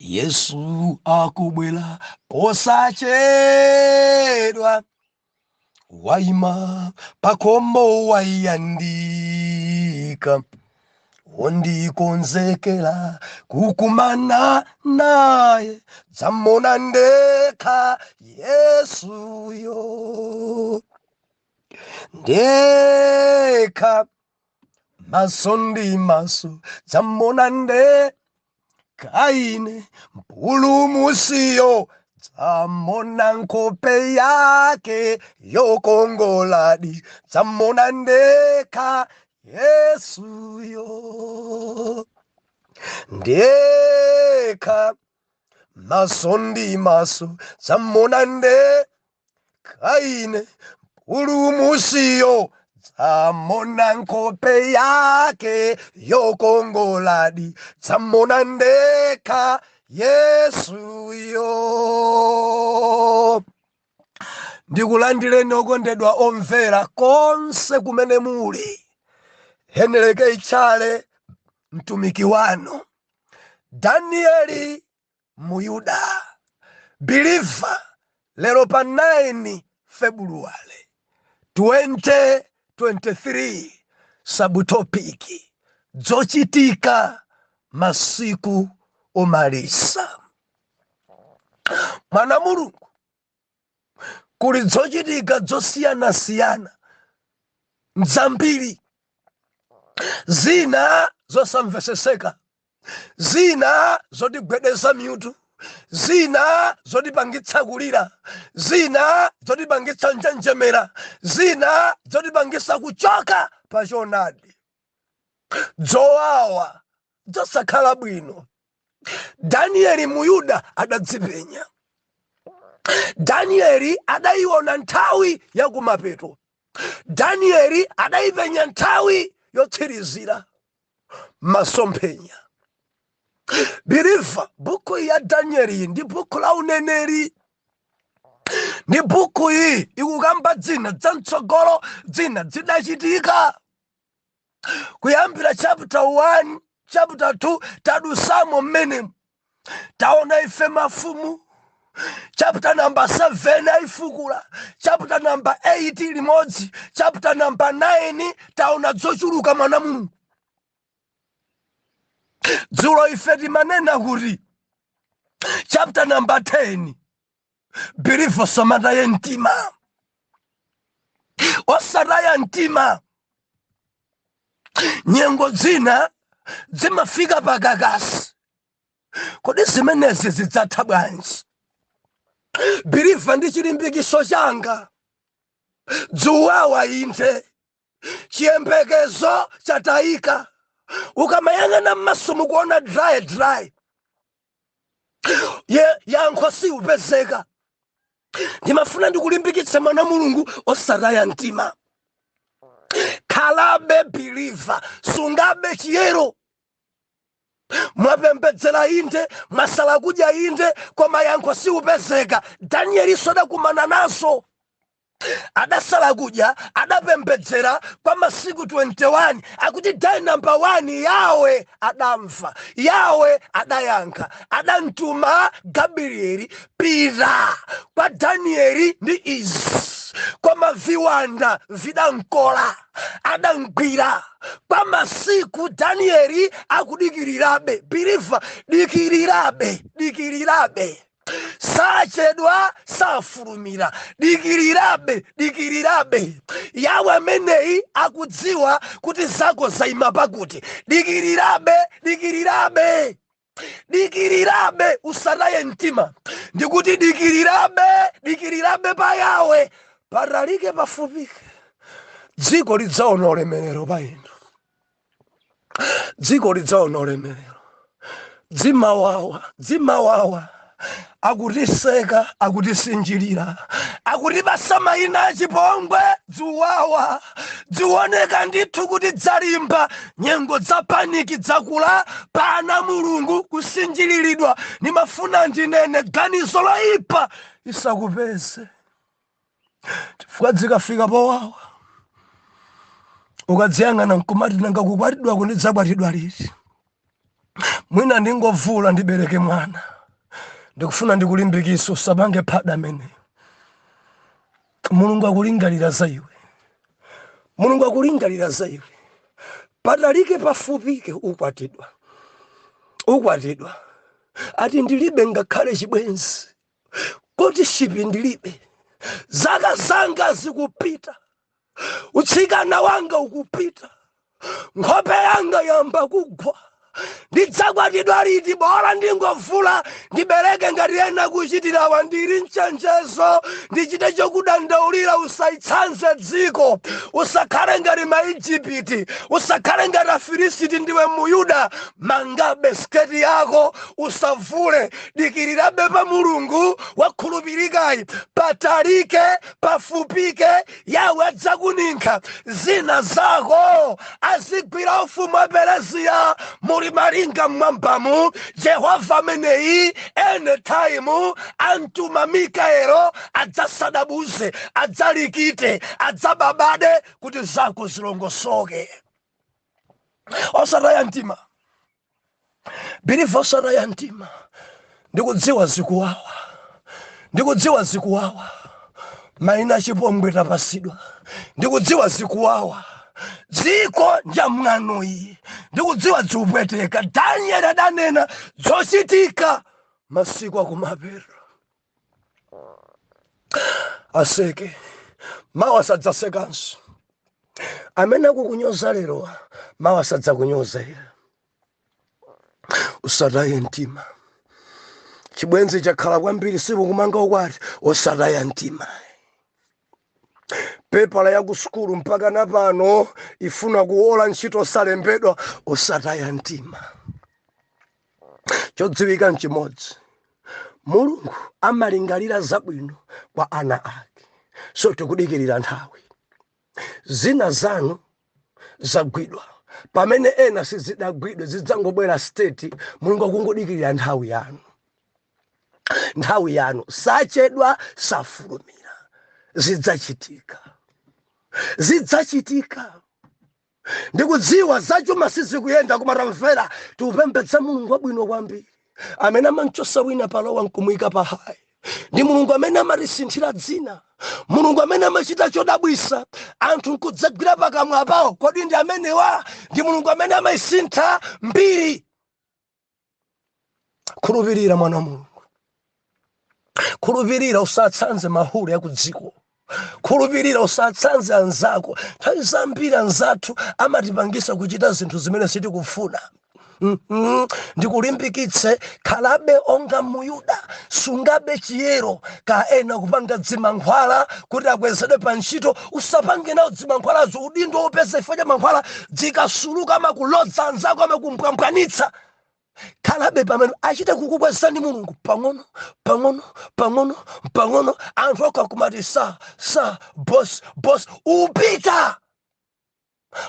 Yesu akubwela posachedwa, waima pakomo wayandika, wondikonzekela kukumana naye, dzamona ndekha Yesuyo, ndekha maso ndi maso, dzamona ndekha ine mpulumusiyo, dzamona nkhope yake yokongoladi, dzamona ndekha Yesuyo, ndekha maso ndi maso, dzamona ndekha ine mpulumusiyo, dzamona nkhope yake yokongoladi, dzamona ndekha Yesuyo. Ndikulandireni okondedwa omvera konse kumene muli. Heneleke Tchale mtumiki wanu, Danieli Muyuda, believer, lero pa 9 February 2023, subtopic zochitika masiku omalisa. Mwana Mulungu, kuli zochitika zosiyana-siyana nzambiri, zina zosamveseseka, zina zotigwedeza miutu, zina zotipangitsa kulira, zina zotipangitsa njenjemera, zina zotipangitsa kuchoka pa choonadi, zowawa zosakhala bwino. Danieli Muyuda adadzipenya. Danieli adayiona nthawi yakumapeto. Danieli adayipenya nthawi yotsirizira masomphenya. Believer, buku ya Danieli ndi buku la uneneri. Ndi buku iyi ikukamba dzina zamtsogolo, dzina zidachitika. Kuyambira chapter 1, chapter 2, tadusamo mmene taona ife mafumu. Chapter number 7 aifukula, chapter number 8 limodzi, chapter number 9 taona zochuluka mwana Mulungu. Dzulo ife timanena kuti chapter number 10, believer samataya mtima, osataya mtima. Nyengo zina zimafika pakakasi, kodi zimenezi zidzatha bwanji? Believer ndi chilimbikiso changa, dzuwawa inde, chiyembekezo chatayika. Ukamayang'ana m'maso mukuona dry, yankho siupezeka. Ndimafuna ndikulimbikitse mwana Mulungu osataya mtima. Khalabe believer, sungabe chiyero. Mwapembedzera inde, mwasala kudya inde, koma yankho siupezeka. Danieli adakumana naso. Adasala kudya, adapembedzera kwa masiku 21, akuti day number 1 Yawe adamva, Yawe adayankha, adamtuma Gabrieli, pita kwa Danieli ndi izi, koma viwanda vidankola, adamgwira. Kwa masiku Danieli akudikirirabe. Believer, dikirirabe. Sachedwa safulumira, dikirirabe. Yawe ameneyi akudziwa kuti zako zaima pakuti. Dikirirabe, usataye mtima. Ndikuti dikirirabe pa Yawe, paralike pafupike. Dziko lidzaona ulemerero pa inu. Dziko lidzaona ulemerero. Dzimawawa. Akutiseka, akutisinjirira, akutipasa mayina achipongwe, dzuwawa, dzioneka ndithu kuti dzalimba. Nyengo za paniki dzakula, pana Mulungu kusinjiriridwa. Nimafuna ndinene ganizo loyipa isakupeze. Chifukwa zikafika powawa, ukadziyang'ana nkumati nanga kukwatidwa kundidzabwatidwa liti. Mwina ndingovula ndibereke mwana. ndikufuna ndikulimbikitse usapange phada amene. Mulungu akulingalira za iwe. Mulungu akulingalira za iwe. Patalike pafupike ukwatidwa. Ukwatidwa. Ati ndilibe ngakhale chibwenzi. Kuti shipi ndilibe. Zaka zanga zikupita. Utsikana wanga ukupita. Nkhope yanga yamba kugwa. Ndidzakwatidwa liti bora ndingovula ndibereke ngati ena kuchitira wandiri mchenjezo ndichite chokudandaulira usaitsanze dziko usakhale ngati Maigupti usakhale ngati Afilisiti ndiwe Muyuda mangabe sketi yako usavule dikirirabe pa Mulungu wakhulupirikayi patalike pafupike yawe adzakuninka zina zako azigwira ufumu wa Perezia muri malinga mwambamu Jehova ameneyi anytime antuma Mikaelo adzasadabuze adzalikite adzababade kuti zako zilongosoke. Osataya mtima. Believe osataya mtima. Ndikudziwa zikuwawa. Ndikudziwa zikuwawa. Maina chipongwe tapasidwa. Ndikudziwa zikuwawa. Dziko njamng'ano iyi ndikudziwa dziupweteka. Daniel adanena zochitika masiku akumapeto. Aseke mawa sadzasekanso. Amene akukunyoza lero mawa sadzakunyoza ira. Usataye mtima. Chibwenzi chakhala kwambiri sipo kumanga ukwati osataya mtima. Pepala ya kusukulu mpaka napano ifuna kuola ntchito salembedwa osataya mtima. Chodziwika nchimodzi. Mulungu amalingalira zabwino kwa ana ake. So tikudikirira nthawi. Zina zanu zagwidwa. Pamene ena sizidagwidwe zidzangobwera state Mulungu akungodikirira nthawi yanu. Nthawi yanu sachedwa safulumira. Zidzachitika. Zidzachitika. Ndikudziwa zachuma sizikuyenda kumatamvera tiupembedza Mulungu wabwino kwambiri. Amene amanchosa wina palowa nkumuyika pahayi. Ndi Mulungu amene amatisinthira dzina. Mulungu amene amachita chodabwisa anthu nkudzagwira pakamwa pawo. Kodi ndi amenewa? Ndi Mulungu amene amayisintha mbiri. Khulupirira mwana wa Mulungu. Khulupirira usatsanze mahule ya kudziko. Khulupirira usatsanze anzako. Nthawi zambiri anzathu amatipangisa kuchita zinthu zimene sitikufuna. Ndikulimbikitse khalabe onga Muyuda sungabe chiyero ka ena kupanga dzimankhwala kuti akwezedwe pa ntchito. Usapange nawo dzimankhwalazo udindo wopeza ifo cha mankhwala dzikasuluka amakulodza anzako amakumpwampwanitsa. Khalabe pamene achite kukukwezani Mulungu pang'ono pang'ono pang'ono pang'ono anthu akakumati sa boss upita.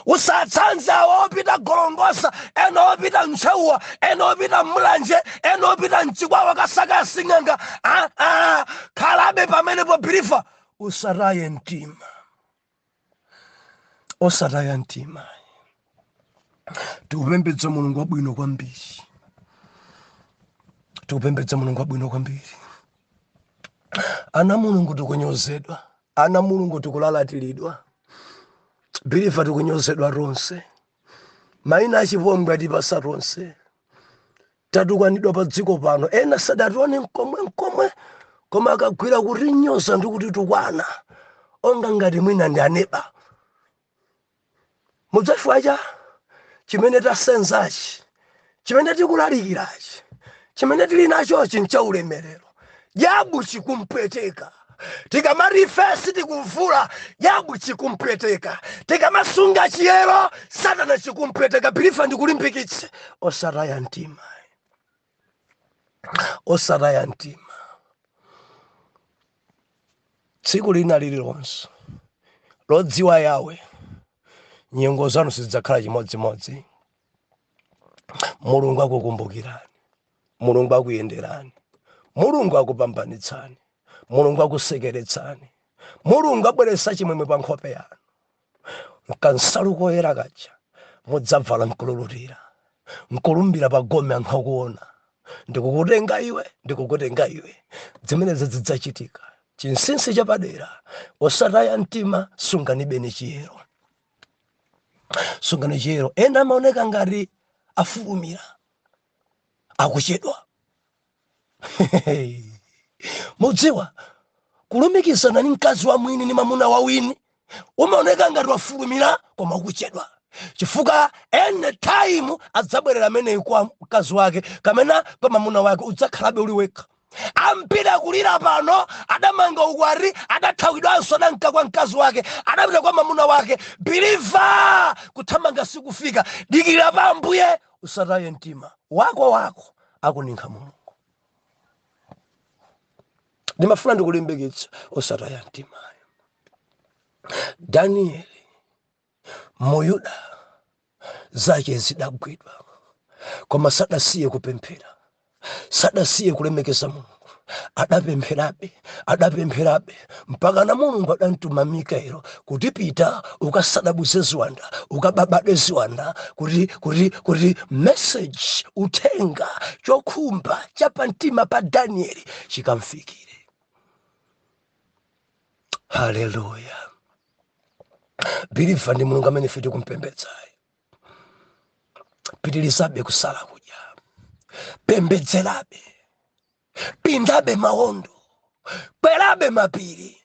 Usatsanze opita golongosa ena opita mchauwa ena opita mlanje ena opita mchikwawa kasaka sing'anga. Khalabe pamene popirifa usataye mtima. Osataya mtima. Tiupembedze Mulungu wabwino kwambiri. Tiupembedze Mulungu wabwino kwambiri. Ana Mulungu tikunyozedwa. Ana Mulungu tikulalatilidwa. Bilifa tikunyozedwa ronse. Maina achipongwe atipasa ronse. Tatukwanidwa pa dziko pano. Ena sadatione nkomwe. Koma akagwira kuti nyoza ndi kuti tukwana. Onga ngati mwina ndi aneba. Mudzafwacha chimene tasenzachi. Chimene tikulalikirachi. Chimene tili nachochi nchaulemerero. Jabu chikumpweteka. Tikamarife tikuvula jabu chikumpweteka. Tikamasunga chiyero Satana chikumpweteka. Bilifa ndikulimbikitse osataya mtima. Osataya mtima. Tsiku lina lililonse lodziwa yawe nyengo zanu sizidzakhala chimodzimodzi. Mulungu akukumbukirani. Mulungu akuyenderani. Mulungu akupambanitsani. Mulungu akusekeretsani. Mulungu abweretsa chimwemwe pa nkhope yanu. Kansalu koyera kaja mudzabvala nkululutira. Nkulumbira pa gome anthu akuona. ndikukutenga iwe zimenezi zidzachitika. Chinsinsi chapadera osataya mtima, sunganibene chiyero. Sungani chiyero. Ena amaoneka ngati afulumira, akuchedwa. Mudziwa kulumikizana ni mkazi wa mwini ni mamuna wa wini umaoneka ngati wafulumira koma ukuchedwa. Chifukwa anytime adzabwerera ameneyu kwa mkazi wake kamena kwa mamuna wake udzakhalabe uli wekha. Ampira kulira pano, adamanga ukwati, adathawidwanso adanka kwa mkazi wake, adapita kwa mamuna wake. Believer, kuthamanga sikufika. Dikira pa Ambuye, usataye mtima. Wako akuninka Mulungu. Ndimafuna ndikulimbikitsa usataye mtima. Danieli Muyuda zake zidagwidwa, koma sadasiye kupemphera, sadasiye kulemekeza Mulungu. Adapempherabe mpaka na Mulungu adamtuma Mikaelo kuti pita ukasadabuze ziwanda, ukababade ziwanda, kuti message, uthenga, chokhumba chapamtima pa Danieli chikamfikire. Haleluya. Believer ndi Mulungu amene fiti kumpembedzayo. Pitilizabe kusala kudya, pembedzerabe, pindabe maondo, kwerabe mapiri.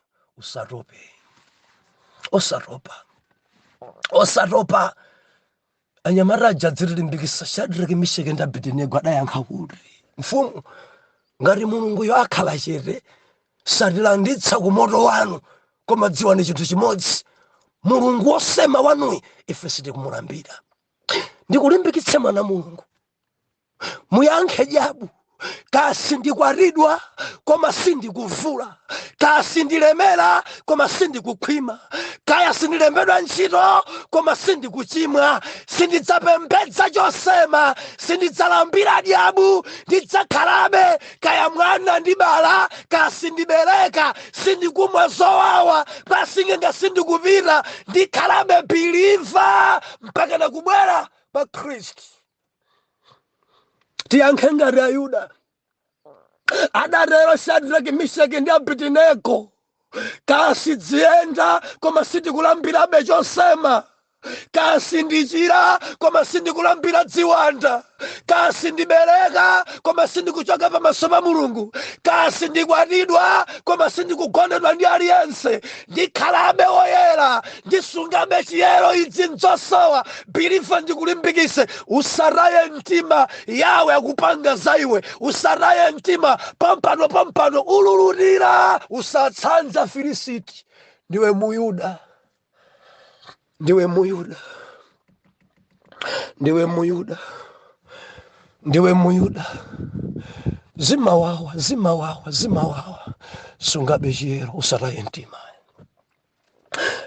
Osatopa. Anyamaraja dzirilimbikisa Shadraki, Meshaki ndi Abedenego adayankha kuti, mfumu, ngati Mulunguyo akhala chete satilanditsa ku moto wanu, koma dziwani chinthu chimodzi, Mulungu wosema wanuyi ife sitikumulambira. Ndikulimbikitse mwana Mulungu, muyankhe jabu. Kasi ndikwaridwa koma sindikuvula, kasi ndilemera koma sindikukhwima, kaya sindilembedwa ntchito koma sindikuchimwa. Sindidzapembedza chosema, sindidzalambira diabu, ndidzakhalabe kaya mwana ndibala, kaya sindibereka, sindikumwa zowawa, pasingenga sindikupita, ndikhalabe believer mpaka nakubwera pa Khristu. Tiyankhe ngati Ayuda adatero Shadraki, Meshaki ndi Abedenego, kasi dziyenda koma sindikulambirabe chosema, kasi ndichira koma sindikulambira dziwanda, kasi ndibereka koma sindikuchoka pamaso pa Mulungu, kasi ndikwatidwa koma sindikugonedwa ndi aliyense, ndikhalabe woyera, ndisungabe chiyero idzi nzosowa. Believer, ndikulimbikise usataye mtima. Yawe akupanga za iwe, usataye mtima. Pampano ululutira, usatsanza Filisiti. Ndiwe Muyuda, zimawawa, sungabe chiyero, usataye mtima.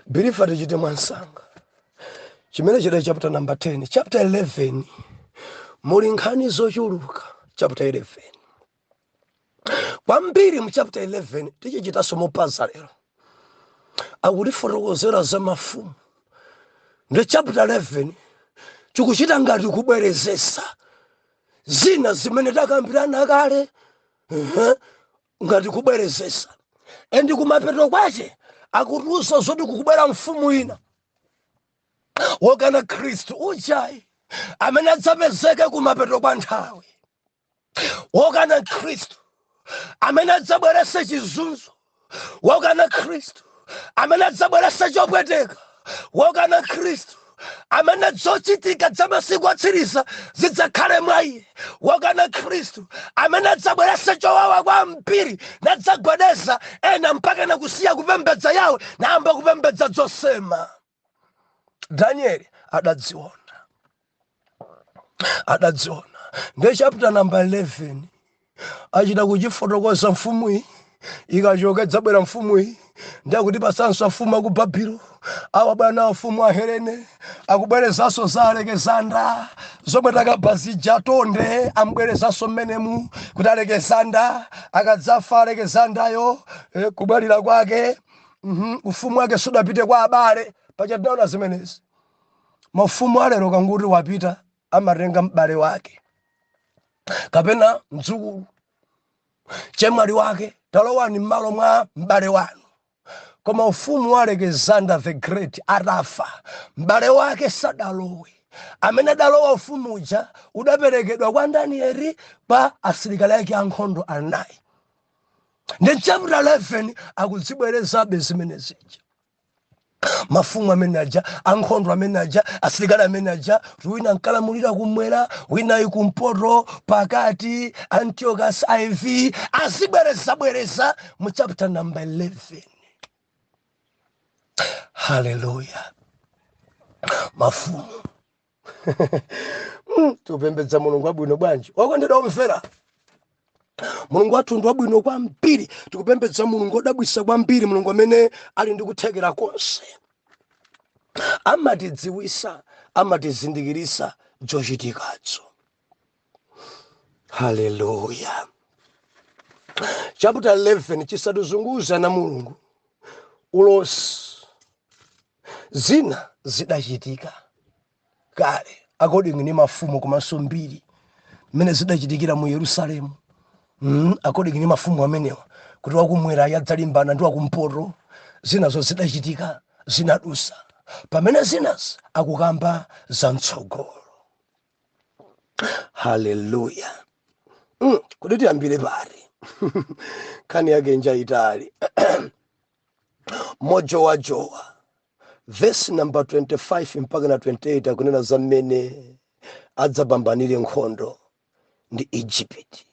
Believer, tichite mwansanga. Chimene chida chapter number 10, chapter 11, muli nkhani zochuluka. Chapter 11 kwambiri, mu chapter 11 tichichitaso mopaza lero akutifotokozera za mafumu. Ndi chapter 11 chikuchita ngati kubwerezesa zina zimene takambirana kale, ngati kubwerezesa. Endi kumapeto kwache akutiuza zoti kukubwera mfumu ina wokana Khristu uchayi amene adzapezeke kumapeto kwa nthawi, wokana Khristu amene adzabwerese chizunzo, wokana Khristu amene adzabwerese chopweteka, wokana Khristu amene zochitika za masiku otsiriza zidzakhale mwa iye, wokana Khristu amene adzabwerese chowawa kwa mpiri nadzagwedeza ena mpaka nakusiya kupembedza yawe nayamba kupembedza zosema. Danieli adadziona. Ndi chapter number 11 achita kuchifotokoza mfumu iyi ikachoka idzabwera mfumu iyi ndiyakuti pasanso mfumu aku Babilo, awabwana mfumu a Helene, akubwerezaso za Alexander zomwe takabazija tonde, amubwerezaso mmenemu kuti Alexander akadzafa Alexanderyo kubwalira kwake ufumu wake sudapite kwa abale. Pachadaona zimenezi mafumu alero kanguti wapita amatenga m'bale wake. kapena mdzukulu chemwali wake talowani m'malo mwa m'bale wanu. Koma ufumu wa Alexander the Great atafa, m'bale wake sadalowe. Amene adalowa ufumu uja udaperekedwa kwa Danieli pa asilikali ake ankhondo anayi. Ndi chapter 11 akuzibwerezabe zimene zija. Mafumu amene aja, ankhondo amene aja, asilikali amene aja, wina ankalamulira kumwera, wina kumpoto, pakati, Antiochus IV, azibwereza mu chapter number 11. Hallelujah. Mafumu. Tupembedza Mulungu wabwino bwanji. Wakondedwa omvera. Mulungu wathu ndi wabwino kwambiri. Tikupembedza Mulungu wodabwitsa kwambiri, Mulungu amene ali ndi kuthekera konse. Amatidziwitsa, amatizindikirisa zochitikazo. Hallelujah. Chapter 11 chisaduzunguza na Mulungu. Ulosi zina zidachitika kale according ni mafumu komanso mbiri mene zidachitikira mu Yerusalemu. According ni mafumu amenewa kuti wakumwera yadzalimbana ndi wakumpoto, zinazo zidachitika zinadusa, pamene zinazi akukamba za mtsogolo. Hallelujah. Kuti tiyambire pari kani yake njaitali mojowa verse number 25 mpaka na 28 akunena za mmene adzapambanire nkhondo ndi Egypt.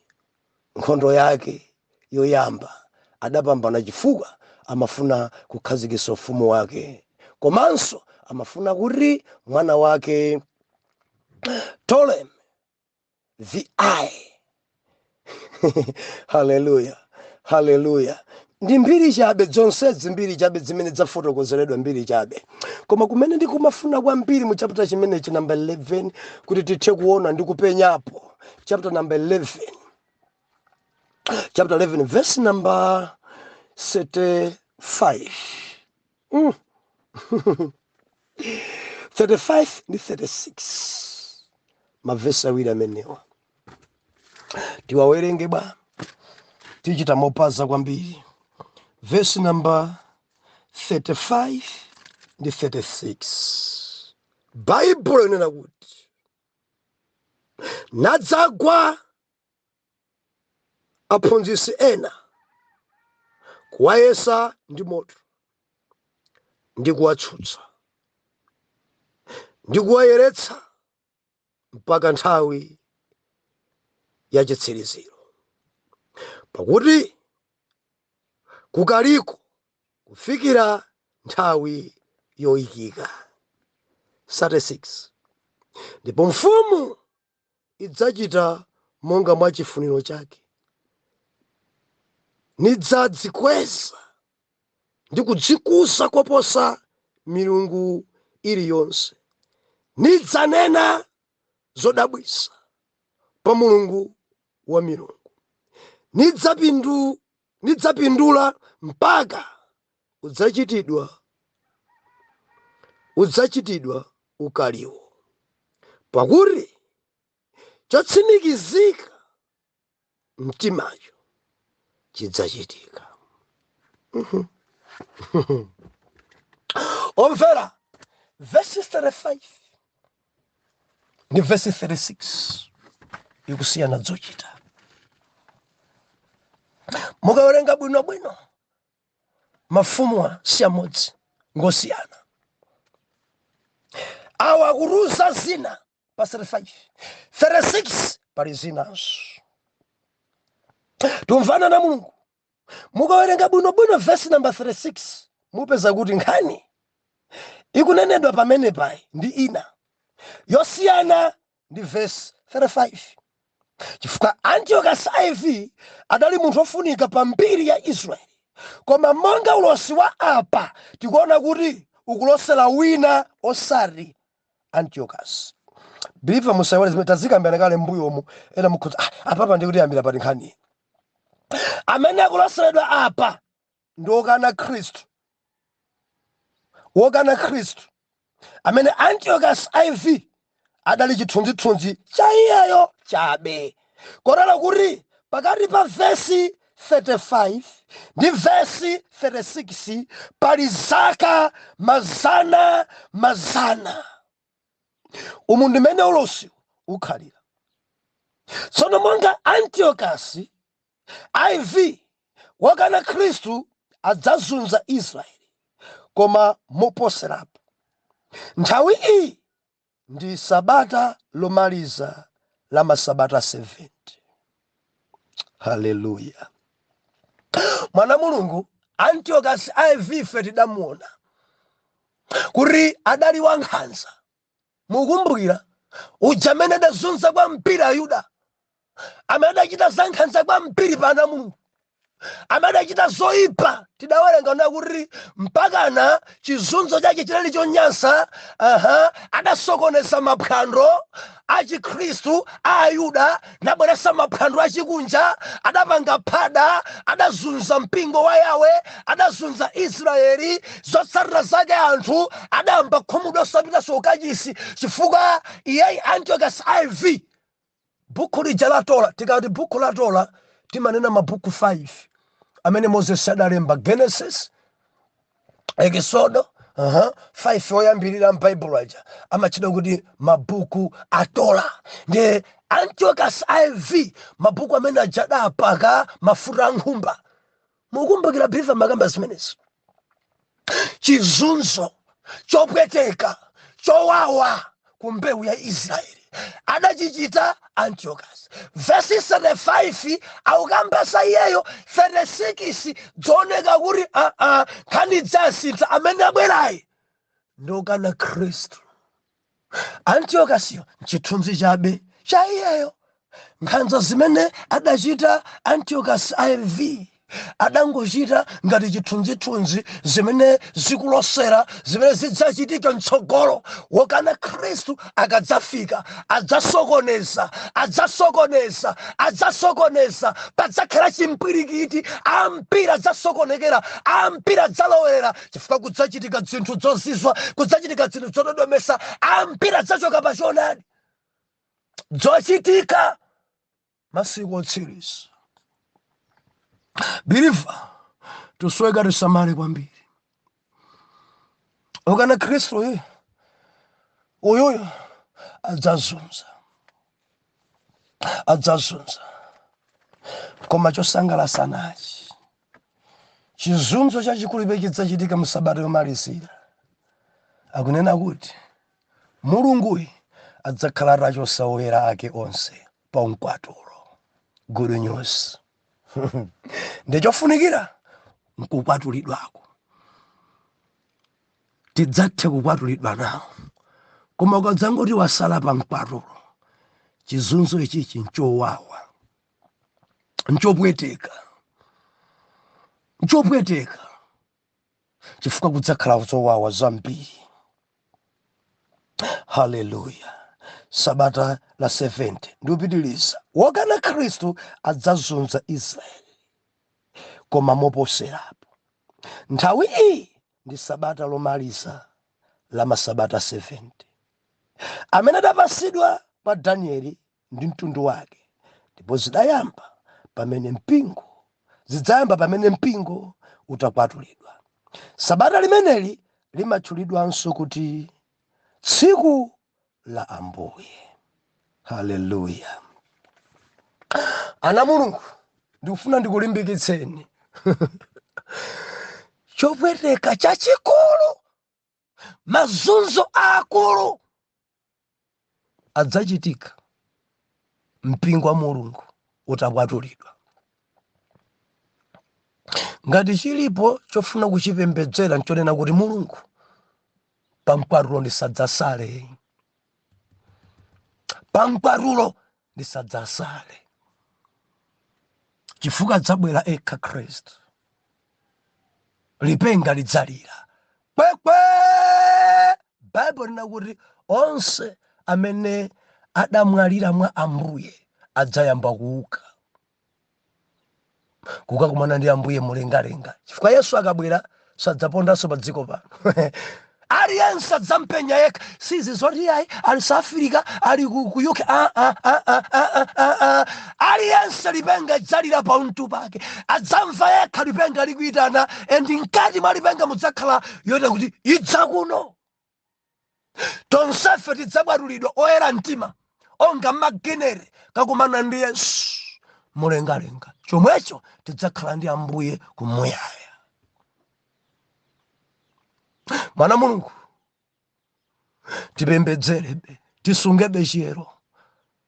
Nkhondo yake yoyamba adapambana chifukwa amafuna kukhazikitsa ufumu wake, komanso amafuna kuti mwana wake Tchale the eye. Hallelujah. Hallelujah. Ndi mbiri chabe zonsezi mbiri chabe zimene zafotokozeredwa mbiri chabe. Koma kumene ndikumafuna kwambiri mu chapter chimenechi number 11 kuti tithe kuona ndi kupenyapo. Chapter number 11. Chapter 11 verse number 35. 35 ndi 36. Mavesi awiri amenewa. Tiwawerenge bwa. Tichita mopaza kwambiri. Verse number 35 ndi 36. Bible inena kuti nadzagwa aphunzitsi ena kuwayesa ndi moto ndi kuwatsutsa ndi kuwayeretsa mpaka nthawi ya chitsiriziro, pakuti kukaliko kufikira nthawi yoyikika. 36. Ndipo mfumu idzachita monga mwa chifuniro chake, nidzadzikweza ndi kudzikuza koposa milungu iliyonse, nidzanena zodabwitsa pa Mulungu wa milungu, nidzapindula mpaka udzachitidwa ukaliwo, pakuti chatsimikizika mtimacho chidzachitika. Omvera, verse 35 ndi verse 36 ikusiyana zochita. Mukawerenga bwinobwino mafumu si amodzi ngosiyana. Awa kuruza zina pa 35. 36 pali zinazo. Tumvana na Mulungu. Mukawerenga bwinobwino verse number 36 mupeza kuti nkhani ikunenedwa pamene pai ndi ina yosiyana ndi verse 35. Chifukwa Antiochus IV adali munthu ofunika pa mbiri ya Israeli, koma monga ulosi wa apa tikuona kuti ukulosera wina osati Antiochus. Believer musaiwale zimene tazikambirana kale mbuyomu ena mukhoza apapa ndikuti yambira pati nkhani. Amene akuloseredwa apa ndi wokana Khristu. Wokana Khristu. Amene Antiochus IV adali chithunzithunzi cha iyeyo chabe. korala kuti pakati pa vesi 35 ndi vesi 36 pali zaka mazana. Umu ndimene ulosi ukhalira. Tsono monga Antiochasi IV wakana Khristu adzazunza Israeli koma moposerapo. Nthawi iyi ndi sabata lomaliza la masabata 70. Haleluya. Mwana Mulungu Antiochasi IV ife tidamuona kuti adali wankhanza. Mukumbukira uja amene adazunza kwa mpiri Ayuda, amene adachita zankhanza kwa mpiri pana Mulungu, amene adachita zoyipa. Tidawerenga na kuti mpakana chizunzo chake chinali chonyansa. Adasokoneza maphwando a Chikhristu a Ayuda nabweretsa maphwando achikunja. Adapanga phada, adazunza mpingo wa Yawe, adazunza Israeli. Zotsatira zake anthu adayamba khumudwa osapita ukachisi chifukwa iyeyi Antiochasi IV buku lija la Tola. Tikati buku la Tola timanena mabuku 5 amene Moses adalemba: Genesis, Exodo, 5 oyambirira m'Baibulo aja amachita kuti mabuku a Tola. Ndi Antiochasi IV mabuku amene aja adapaka mafuta a nkhumba. Mukumbukira Bifa makamba zimenezi. Chizunzo chopweteka chowawa ku mbewu ya Israeli adachichita Antiochasi. Vesi 35 aukambasa iyeyo 36 dzoneka kuti nkhani dzasintha amene abwerayi ndokana Khristu. Antiochasiyo nchithunzi chabe cha iyeyo. Nkhanza zimene adachita Antiochasi IV adangochita ngati chithunzithunzi zimene zikulosera, zimene zidzachitika mtsogolo. Wokana Khristu akadzafika adzasokoneza. Padzakhala chimpwirikiti, ampira adzasokonekera, ampira adzalowerera chifukwa kudzachitika zinthu zozizwa, kudzachitika zinthu zododomesa. Ampira adzachoka pa choonadi. Zochitika masiku otsiriza. Believer, tusweka tisamale kwambiri. Okana Khristu uyoyo adzazunza. Koma chosangalatsa nachi, chizunzo chachikulu chidzachitika mu sabata yomalizira. Akunena kuti Mulunguyi adzakhala atachotsa oyera ake onse pa mkwatulo. Good news. Ndichofunikira nkukwatulidwako. Tidzathe kukwatulidwa nawo. Koma ukadzangoti wasala pa mkwatulo, chizunzo ichichi nchowawa, nchopweteka, chifukwa kudzakhala zowawa zambiri. Haleluya. Sabata la 70 ndikupitiliza. Wokana Khristu adzazunza Israeli koma moposerapo. Nthawi iyi ndi sabata lomaliza la masabata 70 amene adapasidwa pa Danieli ndi mtundu wake. Ndipo zidzayamba pamene mpingo utakwatulidwa. Sabata limeneli limatchulidwanso kuti tsiku la Ambuye. Haleluya. Ana Mulungu, ndikufuna ndikulimbikitseni. Chopweteka chachikulu, mazunzo akulu adzachitika mpingo wa Mulungu utakwatulidwa. Ngati chilipo chofuna kuchipembedzera nchonena kuti Mulungu pamkwatulo ndisadzasale. Pamkwatulo ndisadzasale. Chifukwa adzabwera ekha Khristu. Lipenga lidzalira. Kwekwe! Bible lina kuti onse amene adamwalira mwa Ambuye adzayamba kuuka. Kukakumana ndi Ambuye mulengalenga. Chifukwa Yesu akabwera sadzapondanso pa dziko pano. aliyense adzampenya yekha sizi zoti ayi ali South Africa ali ku UK aliyense lipenga idzalira pauntu pake adzamva yekha lipenga likuitana endi mkati mwa lipenga mudzakhala yoti kuti idza kuno. Tonsefe tidzabwadulidwa oyera mtima onga magenere kakumana ndi Yesu mulengalenga chomwecho tidzakhala ndi Ambuye kumuyaya. Mwana Mulungu tipembedzerebe tisungebe chiyero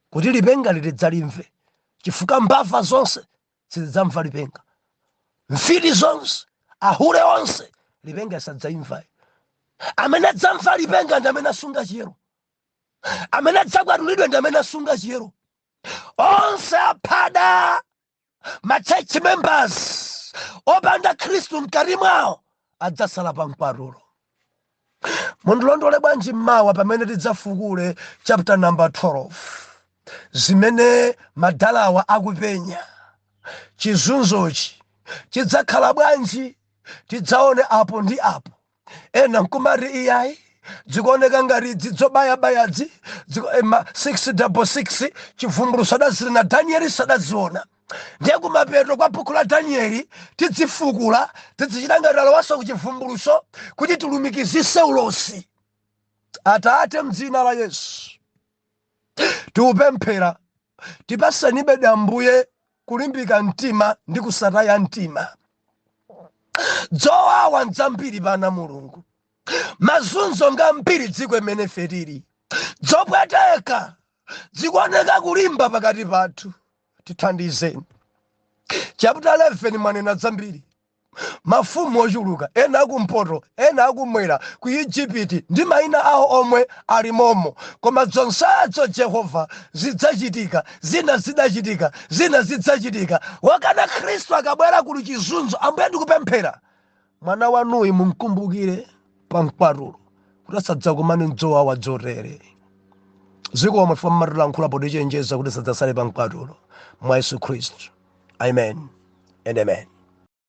kuti lipenga lidzalimve chifukwa mbava zonse sizidzamva lipenga, mfiti zonse ahule onse lipenga sadzayimva. Amene adzamva lipenga ndi amene asunga chiyero, amene adzabwadulidwa ndi amene asunga chiyero. Onse aphada church members opanda Khristu mkati mwawo adzasala pa mkwatulo. Mundilondole bwanji mmawa pamene tidzafukule chapter number 12 zimene madalawa akupenya chizunzochi chidzakhala bwanji tidzaone apo ndi apo. Ena nkumati iyayi zikuoneka ngati zidzobayabayadzi 666 chivumbulutso adazili na Danieli sadaziona. Ndiye kumapeto kwa buku la Danieli tidzifukula tidzichita ngati alowaso ku chivumbulutso kuti tilumikizise ulosi. Atate m'dzina la Yesu tiupemphera tipasanibe Ambuye kulimbika mtima ndi kusataya mtima. Dzowawa nzambiri pana Mulungu, mazunzo ngambiri dziko imene ife tili, dzopweteka zikuoneka kulimba pakati pathu. Tithandizeni. Chapter 11 mwanena zambiri, mafumu ochuluka, ena akumpoto ena akumwera ku Igupti ndi mayina awo omwe ali momo, koma zonsezo Yehova zidzachitika, zina zidachitika, zina zidzachitika. Wakana Khristu akabwera kuli chizunzo, Ambuye ndikupemphera mwana wanuyu mumkumbukire pa mkwatulo kuti asadzakumane mdzowawa dzotere. Zikomo chifukwa mmatilankhula potichenjeza kuti sadzasale pa mkwatulo mwa Yesu Khristu. Amen and amen.